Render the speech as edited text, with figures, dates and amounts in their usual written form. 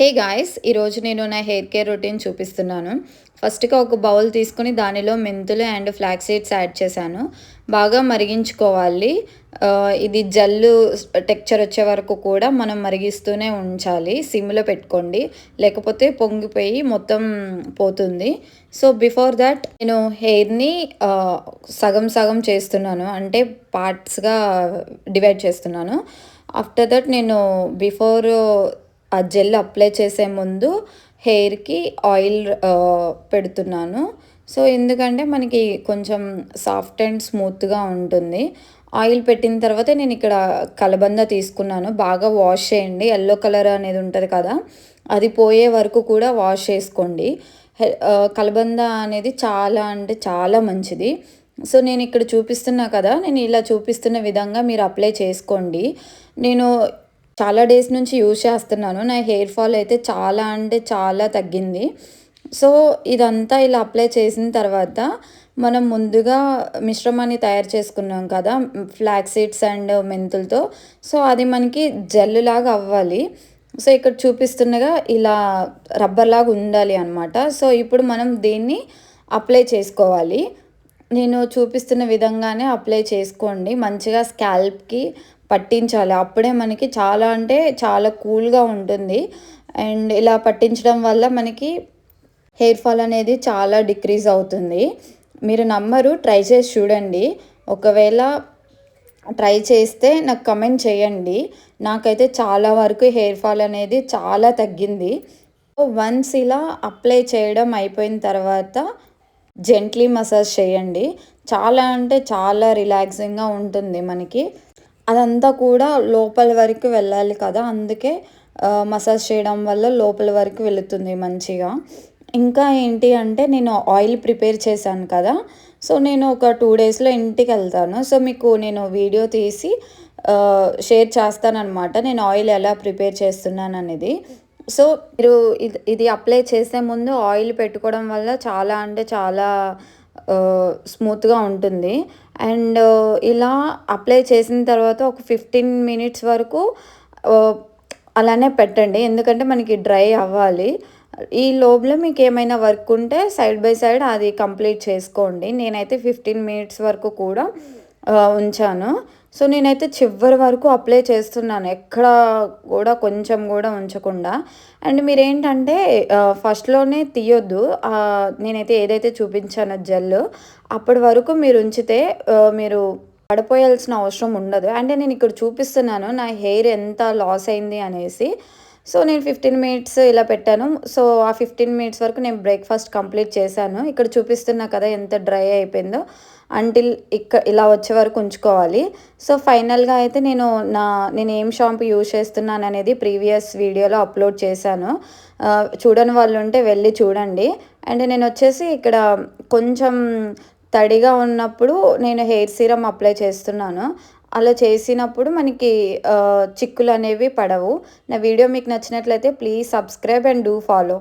Hey guys! ఈరోజు నేను నా హెయిర్ కేర్ రొటీన్ చూపిస్తున్నాను. ఫస్ట్‌గా ఒక బౌల్ తీసుకొని దానిలో మెంతులు అండ్ ఫ్లాక్స్ సీడ్స్ యాడ్ చేశాను. బాగా మరిగించుకోవాలి. ఇది జెల్లు టెక్స్చర్ వచ్చే వరకు కూడా మనం మరిగిస్తూనే ఉంచాలి. సిమ్‌లో పెట్టుకోండి. లేకపోతే పొంగిపోయి మొత్తం పోతుంది. సో, బిఫోర్ థాట్ నేను హెయిర్‌ని సగం సగం చేస్తున్నాను. అంటే పార్ట్స్‌గా డివైడ్ చేస్తున్నాను. ఆఫ్టర్ థట్ నేను బిఫోర్ ఆ జెల్ అప్లై చేసే ముందు హెయిర్‌కి ఆయిల్ పెడుతున్నాను. సో, ఎందుకంటే మనకి కొంచెం సాఫ్ట్ అండ్ స్మూత్‌గా ఉంటుంది. ఆయిల్ పెట్టిన తర్వాత నేను ఇక్కడ కలబంద తీసుకున్నాను. బాగా వాష్ చేయండి. యెల్లో కలర్ అనేది ఉంటది కదా! అది పోయే వరకు కూడా వాష్ చేసుకోండి. కలబంద అనేది చాలా అంటే చాలా మంచిది. సో, నేను ఇక్కడ చూపిస్తున్నా కదా! నేను ఇలా చూపిస్తున్న విధంగా మీరు అప్లై చేసుకోండి. నేను చాలా డేస్ నుంచి యూజ్ చేస్తున్నాను. నా హెయిర్ ఫాల్ అయితే చాలా అంటే చాలా తగ్గింది. సో, ఇదంతా ఇలా అప్లై చేసిన తర్వాత మనం ముందుగా మిశ్రమాన్ని తయారు చేసుకున్నాం కదా! ఫ్లాక్స్ సీడ్స్ అండ్ మెంతులతో. సో, అది మనకి జెల్లులాగా అవ్వాలి. సో, ఇక్కడ చూపిస్తున్నగా ఇలా రబ్బర్‌లాగా ఉండాలి అనమాట. సో, ఇప్పుడు మనం దీన్ని అప్లై చేసుకోవాలి. నేను చూపిస్తున్న విధంగానే అప్లై చేసుకోండి. మంచిగా స్కాల్ప్‌కి పట్టించాలి. అప్పుడే మనకి చాలా అంటే చాలా కూల్‌గా ఉంటుంది. అండ్ ఇలా పట్టించడం వల్ల మనకి హెయిర్ ఫాల్ అనేది చాలా డిక్రీజ్ అవుతుంది. మీరు నమ్మరు, ట్రై చేసి చూడండి. ఒకవేళ ట్రై చేస్తే నాకు కమెంట్ చేయండి. నాకైతే చాలా వరకు హెయిర్ ఫాల్ అనేది చాలా తగ్గింది. వన్స్ ఇలా అప్లై చేయడం అయిపోయిన తర్వాత జెంట్లీ మసాజ్ చేయండి. చాలా అంటే చాలా రిలాక్సింగ్‌గా ఉంటుంది మనకి. అదంతా కూడా లోపల వరకు వెళ్ళాలి కదా! అందుకే మసాజ్ చేయడం వల్ల లోపల వరకు వెళుతుంది మంచిగా. ఇంకా ఏంటి అంటే నేను ఆయిల్ ప్రిపేర్ చేశాను కదా! సో, నేను ఒక 2 డేస్‌లో ఇంటికెళ్తాను. సో, మీకు నేను వీడియో తీసి షేర్ చేస్తాననమాట. నేను ఆయిల్ ఎలా ప్రిపేర్ చేస్తున్నాననేది. సో, మీరు ఇది అప్లై చేసే ముందు ఆయిల్ పెట్టుకోవడం వల్ల చాలా అంటే చాలా స్మూత్‌గా ఉంటుంది. అండ్ ఇలా అప్లై చేసిన తర్వాత ఒక 15 మినిట్స్ వరకు ఆహ్, అలానే పెట్టండి. ఎందుకంటే మనకి డ్రై అవ్వాలి. ఈ లోపల మీకేమైనా వర్క్ ఉంటే సైడ్ బై సైడ్ అది కంప్లీట్ చేసుకోండి. నేనైతే 15 మినిట్స్ వరకు కూడా ఉంచాను. సో, నేనైతే చివరి వరకు అప్లై చేస్తున్నాను. ఎక్కడ కూడా కొంచెం కూడా ఉంచకుండా. అండ్ మీరేంటంటే ఫస్ట్‌లోనే తీయొద్దు. నేనైతే ఏదైతే చూపించానో జెల్ అప్పటి వరకు మీరు ఉంచితే మీరు పడిపోయాల్సిన అవసరం ఉండదు. అంటే నేను ఇక్కడ చూపిస్తున్నాను నా హెయిర్ ఎంత లాస్ అయింది అనేసి. సో, నేను 15 మినిట్స్ ఇలా పెట్టాను. సో, ఆ 15 మినిట్స్ వరకు నేను బ్రేక్‌ఫాస్ట్ కంప్లీట్ చేశాను. ఇక్కడ చూపిస్తున్నా కదా ఎంత డ్రై అయిపోయిందో. అంటిల్ ఇలా వచ్చే వరకు ఉంచుకోవాలి. సో, ఫైనల్‌గా అయితే నేను ఏం షాంపూ యూజ్ చేస్తున్నాననేది ప్రీవియస్ వీడియోలో అప్లోడ్ చేశాను. చూడని వాళ్ళుంటే వెళ్ళి చూడండి. అండ్ నేనొచ్చేసి ఇక్కడ కొంచెం తడిగా ఉన్నప్పుడు నేను హెయిర్ సీరమ్ అప్లై చేస్తున్నాను. అలా చేసినప్పుడు మనకి చిక్కులనేవి పడవు. నా వీడియో మీకు నచ్చినట్లయితే please subscribe and do follow.